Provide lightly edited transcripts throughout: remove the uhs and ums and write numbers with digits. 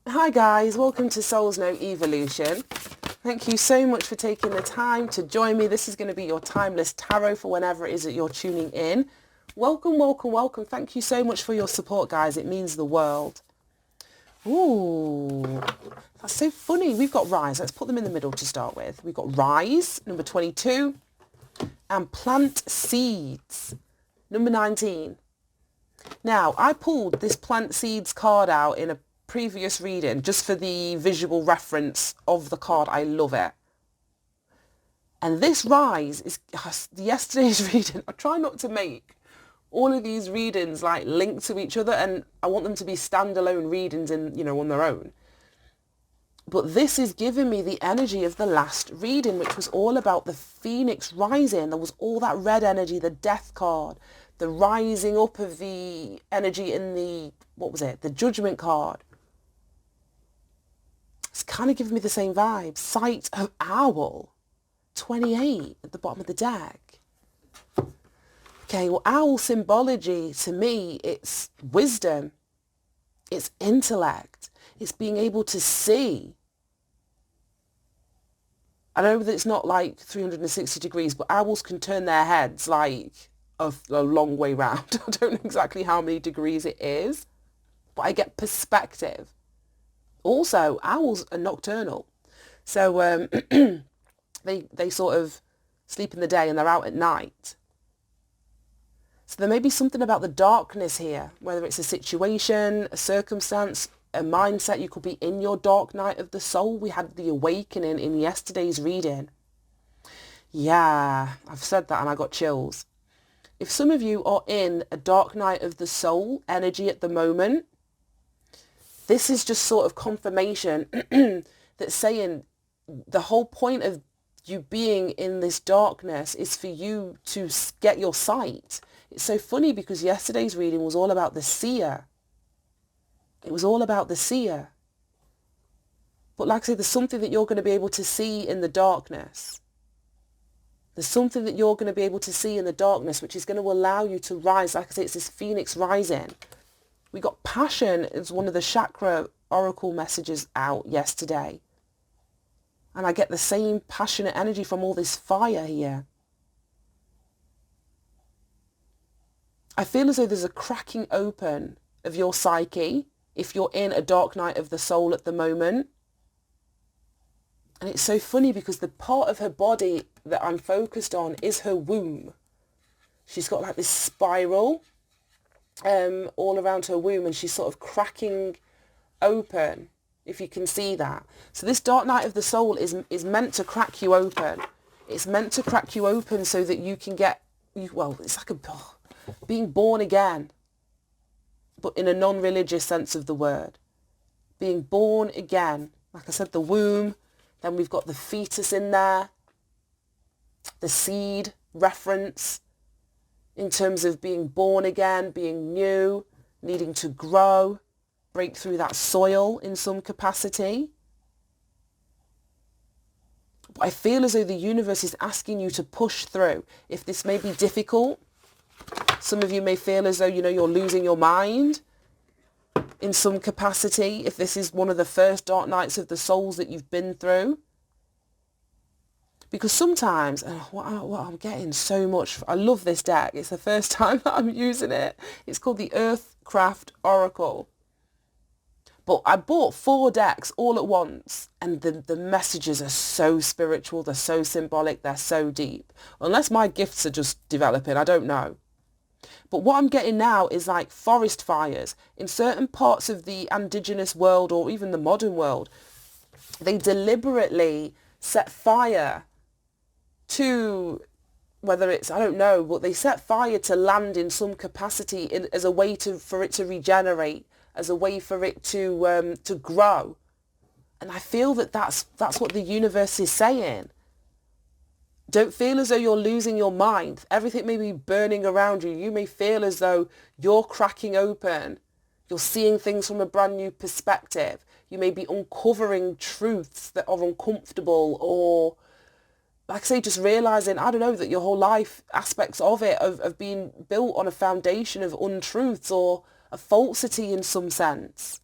Hi guys, welcome to Soul's No Evolution. Thank you so much for taking the time to join me. This is going to be your timeless tarot for whenever it is that you're tuning in. Welcome, welcome, welcome. Thank you so much for your support, guys. It means the world. Ooh, that's so funny. We've got Rise. Let's put them in the middle to start with. We've got Rise, number 22, and Plant Seeds, number 19. Now, I pulled this Plant Seeds card out in a previous reading just for the visual reference of the card. I love it. And this Rise is yesterday's reading. I try not to make all of these readings like linked to each other, and I want them to be standalone readings on their own. But this is giving me the energy of the last reading, which was all about the Phoenix rising. There was all that red energy, the Death card, the rising up of the energy in the, the Judgment card. It's kind of giving me the same vibe. Sight of Owl, 28 at the bottom of the deck. Okay, well, owl symbology, to me, it's wisdom, it's intellect, it's being able to see. I know that it's not like 360 degrees, but owls can turn their heads like a long way round. I don't know exactly how many degrees it is, but I get perspective. Also, owls are nocturnal. So they sort of sleep in the day and they're out at night. So there may be something about the darkness here, whether it's a situation, a circumstance, a mindset. You could be in your dark night of the soul. We had the awakening in yesterday's reading. Yeah, I've said that and I got chills. If some of you are in a dark night of the soul energy at the moment, this is just sort of confirmation that's saying the whole point of you being in this darkness is for you to get your sight. It's so funny because yesterday's reading was all about the seer. It was all about the seer. But like I say, there's something that you're going to be able to see in the darkness. There's something that you're going to be able to see in the darkness, which is going to allow you to rise. Like I say, it's this Phoenix rising. We got passion as one of the chakra oracle messages out yesterday. And I get the same passionate energy from all this fire here. I feel as though there's a cracking open of your psyche if you're in a dark night of the soul at the moment. And it's so funny because the part of her body that I'm focused on is her womb. She's got like this spiral all around her womb, and she's sort of cracking open, if you can see that. So this dark night of the soul is meant to crack you open. It's meant to crack you open so that you can it's like being born again, but in a non-religious sense of the word. Being born again. Like I said, the womb, then we've got the fetus in there, the seed reference, in terms of being born again, being new, needing to grow, break through that soil in some capacity. But I feel as though the universe is asking you to push through. If this may be difficult, some of you may feel as though, you're losing your mind in some capacity. If this is one of the first dark nights of the souls that you've been through. Because sometimes, what I'm getting so much, I love this deck. It's the first time that I'm using it. It's called the Earthcraft Oracle. But I bought 4 decks all at once, and the messages are so spiritual, they're so symbolic, they're so deep. Unless my gifts are just developing, I don't know. But what I'm getting now is like forest fires. In certain parts of the indigenous world or even the modern world, they deliberately set fire to, whether it's, I don't know, but they set fire to land in some capacity as a way for it to regenerate, as a way for it to grow. And I feel that that's what the universe is saying. Don't feel as though you're losing your mind. Everything may be burning around you. You may feel as though you're cracking open. You're seeing things from a brand new perspective. You may be uncovering truths that are uncomfortable, or, like I say, just realizing, I don't know, that your whole life, aspects of it, of being built on a foundation of untruths or a falsity in some sense.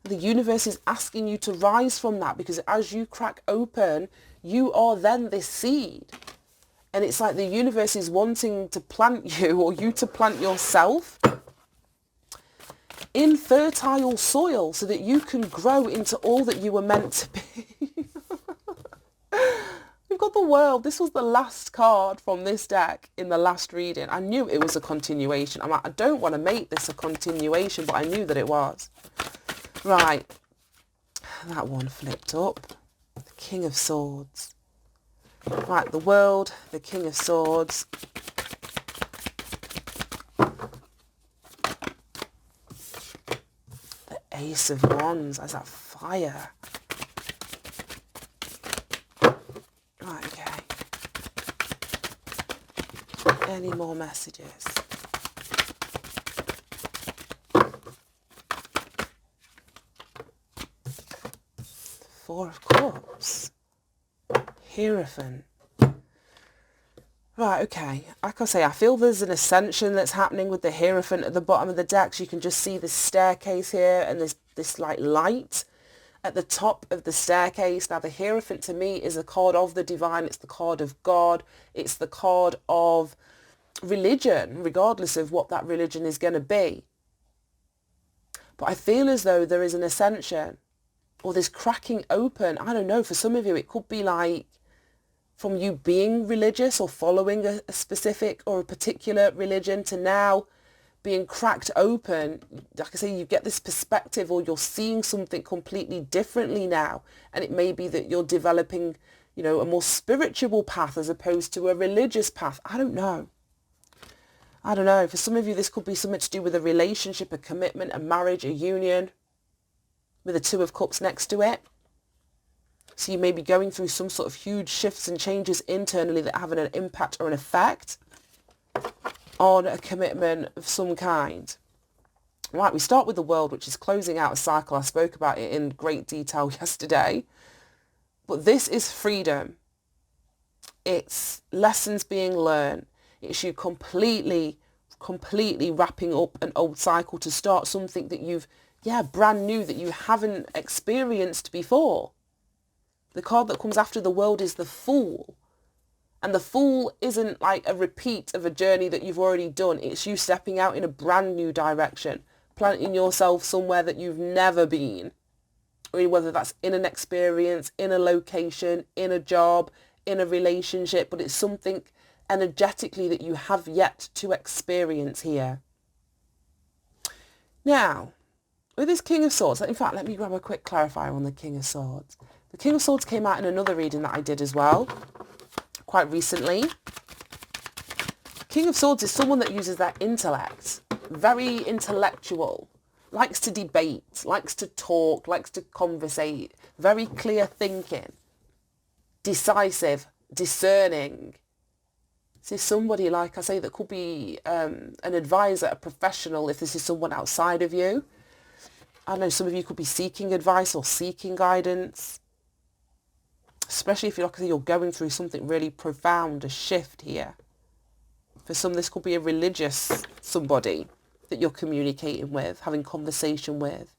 The universe is asking you to rise from that, because as you crack open, you are then this seed. And it's like the universe is wanting to plant you, or you to plant yourself in fertile soil so that you can grow into all that you were meant to be. We've got the World. This was the last card from this deck in the last reading. I knew it was a continuation. I'm like, I don't want to make this a continuation, but I knew that it was. Right. That one flipped up. The King of Swords. Right, the World, the King of Swords. The Ace of Wands as that fire. Right, okay. Any more messages? Four of Cups. Hierophant. Right, okay. Like I say, I feel there's an ascension that's happening with the Hierophant at the bottom of the deck. So you can just see this staircase here and this like light at the top of the staircase. Now the Hierophant to me is a card of the divine. It's the card of God. It's the card of religion, regardless of what that religion is going to be. But I feel as though there is an ascension, or this cracking open. I don't know, for some of you it could be like from you being religious or following a specific or a particular religion to now being cracked open. Like I say, you get this perspective, or you're seeing something completely differently now, and it may be that you're developing, you know, a more spiritual path as opposed to a religious path. I don't know. For some of you this could be something to do with a relationship, a commitment, a marriage, a union, with the Two of Cups next to it. So you may be going through some sort of huge shifts and changes internally that have an impact or an effect on a commitment of some kind. Right, we start with the World, which is closing out a cycle. I spoke about it in great detail yesterday. But this is freedom. It's lessons being learned. It's you completely wrapping up an old cycle to start something that you've, brand new, that you haven't experienced before. The card that comes after the World is the Fool. And the Fool isn't like a repeat of a journey that you've already done. It's you stepping out in a brand new direction, planting yourself somewhere that you've never been. I mean, whether that's in an experience, in a location, in a job, in a relationship, but it's something energetically that you have yet to experience here. Now, with this King of Swords, in fact, let me grab a quick clarifier on the King of Swords. The King of Swords came out in another reading that I did as well, quite recently. King of Swords is someone that uses their intellect, very intellectual, likes to debate, likes to talk, likes to conversate, very clear thinking, decisive, discerning. This is somebody, like I say, that could be an advisor, a professional, if this is someone outside of you. I know some of you could be seeking advice or seeking guidance, especially if you're going through something really profound, a shift here. For some, this could be a religious somebody that you're communicating with, having conversation with,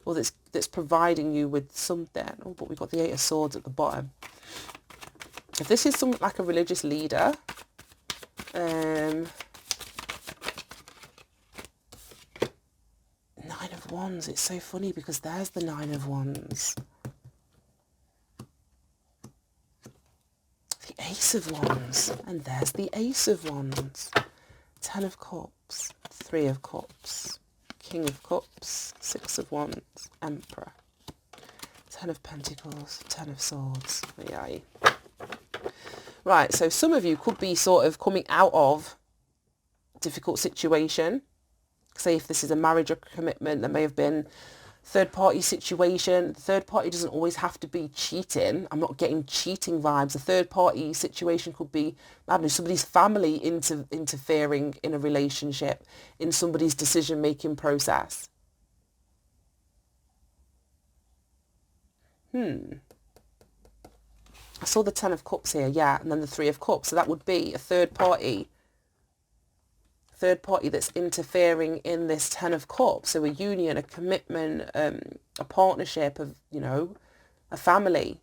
or that's providing you with something. Oh, but we've got the Eight of Swords at the bottom. If this is something like a religious leader, Nine of Wands, it's so funny because there's the Nine of Wands. The Ace of Wands, and there's the Ace of Wands. Ten of Cups, Three of Cups, King of Cups, Six of Wands, Emperor. Ten of Pentacles, Ten of Swords. Yay. Right, so some of you could be sort of coming out of a difficult situation. Say if this is a marriage or commitment, there may have been third-party situation. The third party doesn't always have to be cheating. I'm not getting cheating vibes. A third-party situation could be, I don't know, somebody's family interfering in a relationship, in somebody's decision-making process. I saw the Ten of Cups here, and then the Three of Cups. So that would be a third party third party that's interfering in this Ten of Cups. So a union, a commitment, a partnership of, a family.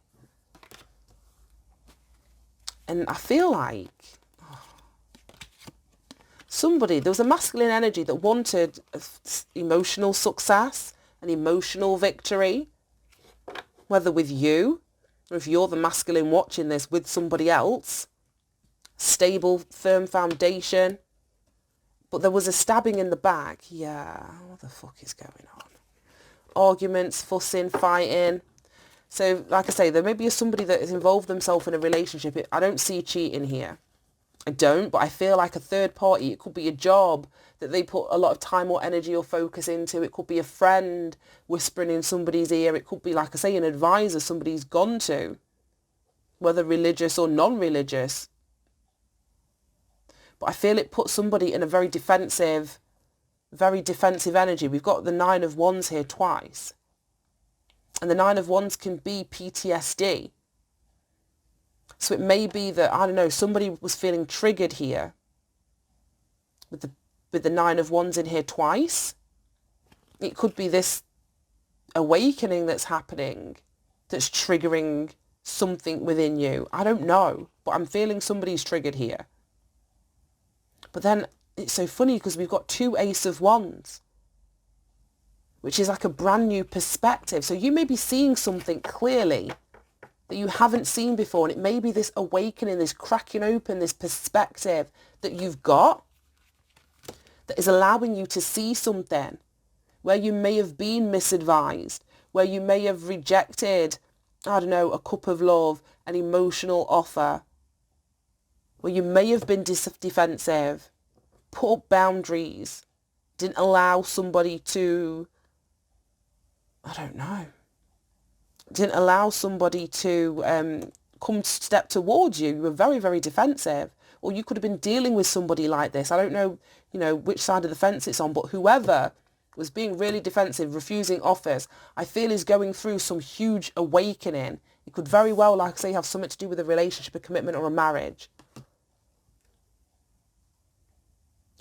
And I feel like there was a masculine energy that wanted emotional success, an emotional victory, whether with you, or if you're the masculine watching this with somebody else, stable, firm foundation. But there was a stabbing in the back. Yeah, what the fuck is going on? Arguments, fussing, fighting. So, like I say, there may be somebody that has involved themselves in a relationship. I don't see cheating here. I don't, but I feel like a third party, it could be a job that they put a lot of time or energy or focus into. It could be a friend whispering in somebody's ear. It could be, like I say, an advisor somebody's gone to, whether religious or non-religious. But I feel it puts somebody in a very defensive energy. We've got the Nine of Wands here twice. And the Nine of Wands can be PTSD. So it may be that, I don't know, somebody was feeling triggered here with the Nine of Wands in here twice. It could be this awakening that's happening that's triggering something within you. I don't know, but I'm feeling somebody's triggered here. But then it's so funny because we've got two Ace of Wands, which is like a brand new perspective. So you may be seeing something clearly that you haven't seen before. And it may be this awakening, this cracking open, this perspective that you've got that is allowing you to see something where you may have been misadvised, where you may have rejected, I don't know, a cup of love, an emotional offer, where you may have been defensive, put up boundaries, didn't allow somebody to, I don't know, didn't allow somebody to step towards you. You were very, very defensive. Or you could have been dealing with somebody like this. I don't know, which side of the fence it's on, but whoever was being really defensive, refusing offers, I feel is going through some huge awakening. It could very well, like I say, have something to do with a relationship, a commitment, or a marriage.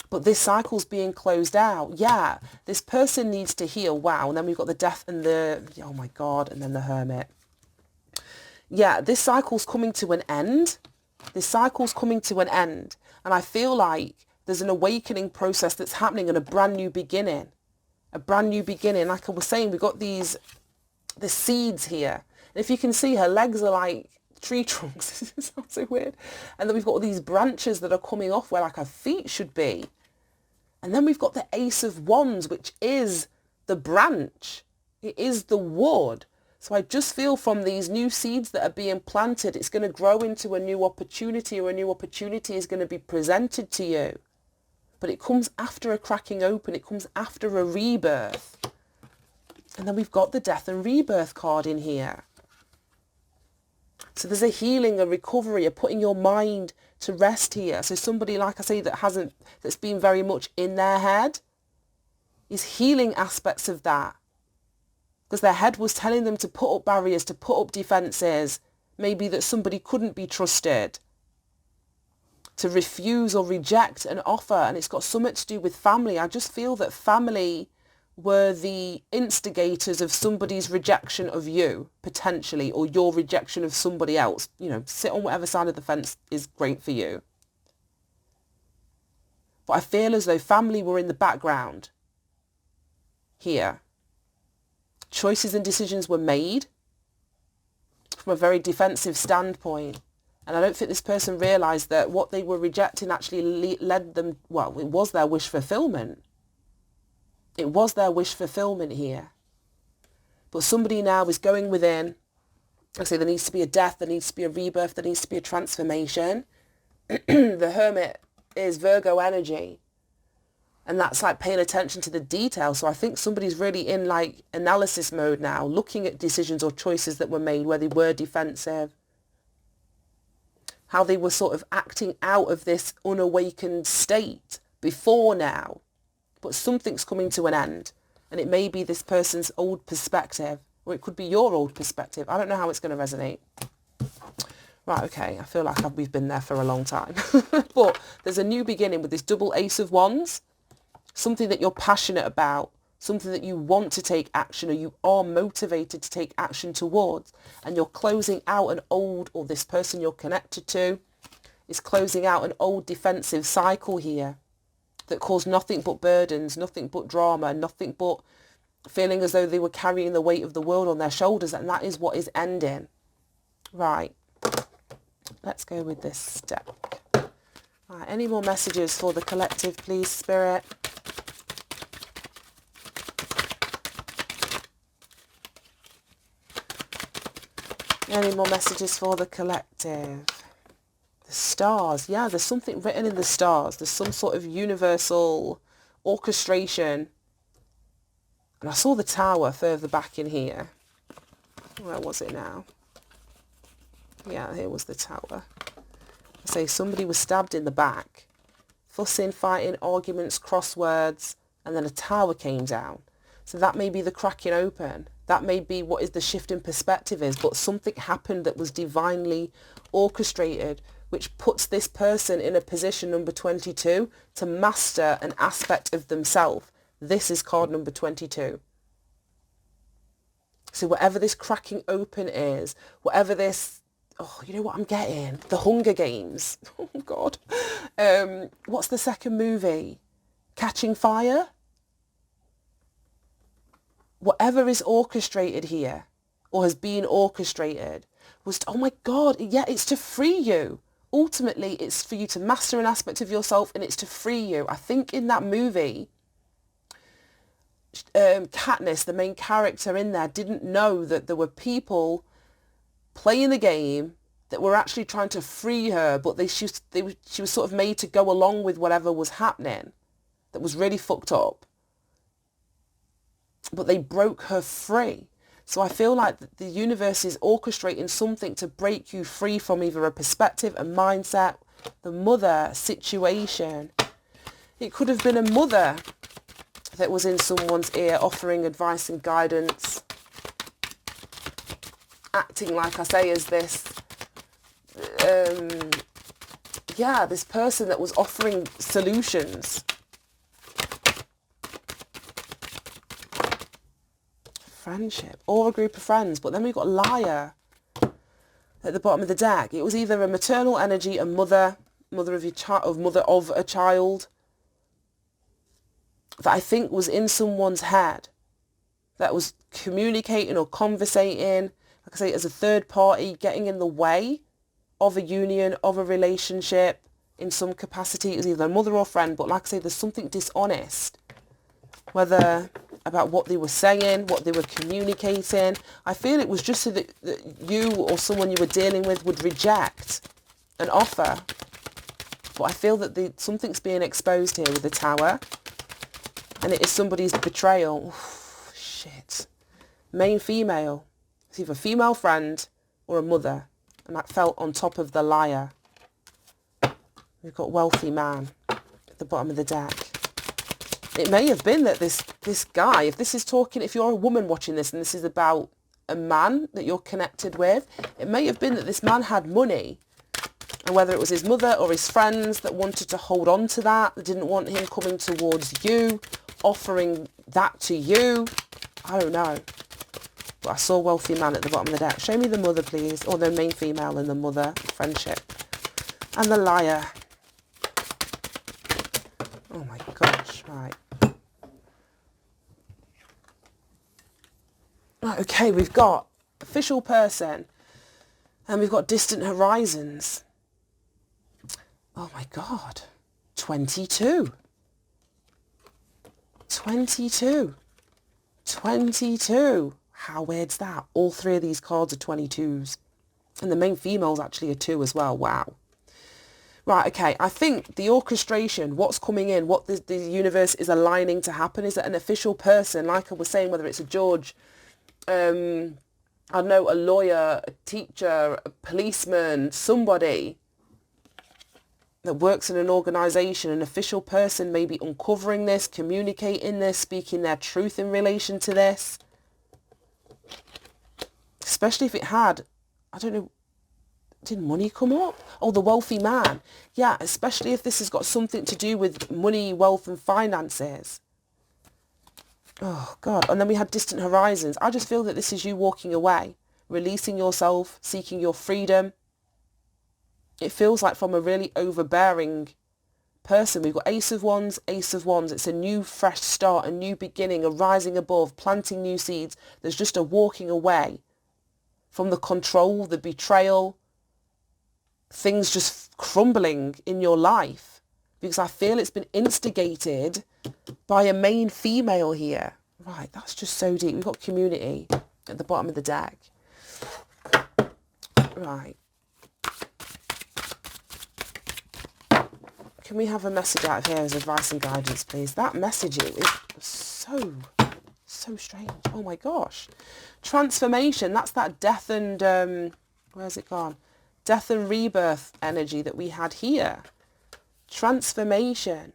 But this cycle's being closed out. Yeah, this person needs to heal. Wow. And then we've got the Death and oh my God, and then the Hermit. Yeah, this cycle's coming to an end. This cycle's coming to an end. And I feel like there's an awakening process that's happening and a brand new beginning. A brand new beginning. Like I was saying, we've got the seeds here. And if you can see, her legs are like tree trunks. It sounds so weird. And then we've got all these branches that are coming off where like her feet should be. And then we've got the Ace of Wands, which is the branch. It is the wood. So I just feel from these new seeds that are being planted, it's going to grow into a new opportunity, or a new opportunity is going to be presented to you. But it comes after a cracking open. It comes after a rebirth. And then we've got the Death and Rebirth card in here. So there's a healing, a recovery, a putting your mind to rest here. So somebody, like I say, that's been very much in their head is healing aspects of that. Because their head was telling them to put up barriers, to put up defenses, maybe that somebody couldn't be trusted, to refuse or reject an offer. And it's got something to do with family. I just feel that family were the instigators of somebody's rejection of you, potentially, or your rejection of somebody else. Sit on whatever side of the fence is great for you. But I feel as though family were in the background here. Choices and decisions were made from a very defensive standpoint. And I don't think this person realised that what they were rejecting actually led them, well, it was their wish fulfillment. It was their wish fulfillment here. But somebody now is going within. I say there needs to be a death, there needs to be a rebirth, there needs to be a transformation. The Hermit is Virgo energy. And that's like paying attention to the details. So I think somebody's really in like analysis mode now, looking at decisions or choices that were made where they were defensive. How they were sort of acting out of this unawakened state before now. But something's coming to an end. And it may be this person's old perspective, or it could be your old perspective. I don't know how it's going to resonate. Right, okay, I feel like we've been there for a long time. But there's a new beginning with this double Ace of Wands. Something that you're passionate about, something that you want to take action or you are motivated to take action towards. And you're closing out an old, or this person you're connected to is closing out an old defensive cycle here that caused nothing but burdens, nothing but drama, nothing but feeling as though they were carrying the weight of the world on their shoulders. And that is what is ending. Right. Let's go with this deck. Right, any more messages for the collective, please, Spirit? Any more messages for the collective? The stars. Yeah, there's something written in the stars. There's some sort of universal orchestration. And I saw the tower further back in here. Where was it now? Yeah, here was the tower. I say somebody was stabbed in the back. Fussing, fighting, arguments, crosswords, and then a tower came down. So that may be the cracking open. That may be what is the shift in perspective is, but something happened that was divinely orchestrated, which puts this person in a position, number 22, to master an aspect of themselves. This is card number 22. So whatever this cracking open is, whatever this, oh, you know what I'm getting? The Hunger Games. Oh, God. What's the second movie? Catching Fire? Whatever is orchestrated here, or has been orchestrated, was, oh my God, yeah, it's to free you. Ultimately, it's for you to master an aspect of yourself, and it's to free you. I think in that movie, Katniss, the main character in there, didn't know that there were people playing the game that were actually trying to free her, but she was sort of made to go along with whatever was happening that was really fucked up. But they broke her free. So I feel like the universe is orchestrating something to break you free from either a perspective, a mindset, the mother situation. It could have been a mother that was in someone's ear offering advice and guidance, acting, like I say, as this, this person that was offering solutions. Friendship, or a group of friends, but then we've got liar at the bottom of the deck. It was either a maternal energy, a mother of a child that I think was in someone's head, that was communicating or conversating, like I say, as a third party, getting in the way of a union, of a relationship in some capacity. It was either a mother or friend, but like I say, there's something dishonest, whether about what they were saying, what they were communicating. I feel it was just so that you or someone you were dealing with would reject an offer. But I feel that something's being exposed here with the tower. And it is somebody's betrayal. Oof, shit. Main female. It's either a female friend or a mother. And that fell on top of the liar. We've got wealthy man at the bottom of the deck. It may have been that this guy, if you're a woman watching this and this is about a man that you're connected with, it may have been that this man had money. And whether it was his mother or his friends that wanted to hold on to that didn't want him coming towards you, offering that to you. I don't know. But I saw wealthy man at the bottom of the deck. Show me the mother, please. Or the main female and the mother. Friendship. And the liar. Oh my gosh. Right. Right, okay, we've got official person and we've got distant horizons. Oh my God. 22. 22. 22. How weird's that? All three of these cards are 22s. And the main female's actually a 2 as well. Wow. Right, okay. I think the orchestration, what's coming in, what the universe is aligning to happen is that an official person, like I was saying, whether it's a judge, I know, a lawyer, a teacher, a policeman, somebody that works in an organisation, an official person may be uncovering this, communicating this, speaking their truth in relation to this. Especially if it had, I don't know, Did money come up? Oh, the wealthy man. Yeah, especially if this has got something to do with money, wealth and finances. Oh, God. And then we had distant horizons. I just feel that this is you walking away, releasing yourself, seeking your freedom. It feels like from a really overbearing person. We've got Ace of Wands, Ace of Wands. It's a new fresh start, a new beginning, a rising above, planting new seeds. There's just a walking away from the control, the betrayal, things just crumbling in your life, because I feel it's been instigated by a main female here. Right, that's just so deep. We've got community at the bottom of the deck. Right. Can we have a message out of here as advice and guidance, please? That messaging is so strange. Oh my gosh. Transformation, that's that death and, where's it gone? Death and rebirth energy that we had here. Transformation.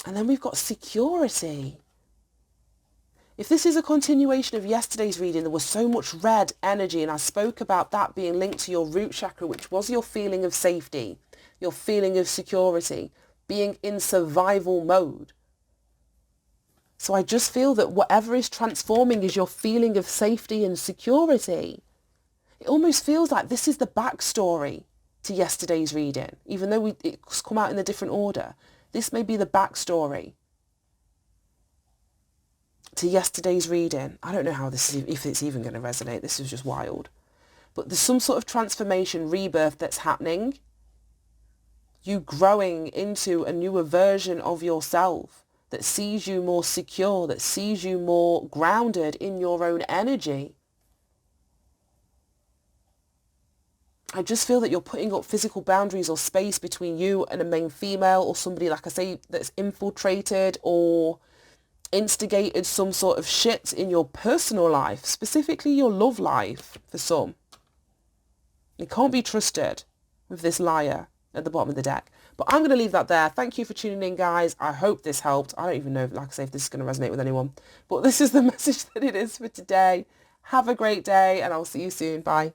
And then we've got security. If this is a continuation of yesterday's reading, there was so much red energy, and I spoke about that being linked to your root chakra, which was your feeling of safety, your feeling of security, being in survival mode. So I just feel that whatever is transforming is your feeling of safety and security. It almost feels like this is the backstory to yesterday's reading, even though it's come out in a different order. This may be the backstory to yesterday's reading. I don't know how this is, if it's even going to resonate. This is just wild. But there's some sort of transformation, rebirth that's happening. You growing into a newer version of yourself that sees you more secure, that sees you more grounded in your own energy. I just feel that you're putting up physical boundaries or space between you and a main female, or somebody, like I say, that's infiltrated or instigated some sort of shit in your personal life, specifically your love life for some. You can't be trusted with this liar at the bottom of the deck. But I'm going to leave that there. Thank you for tuning in, guys. I hope this helped. I don't even know, like I say, if this is going to resonate with anyone. But this is the message that it is for today. Have a great day, and I'll see you soon. Bye.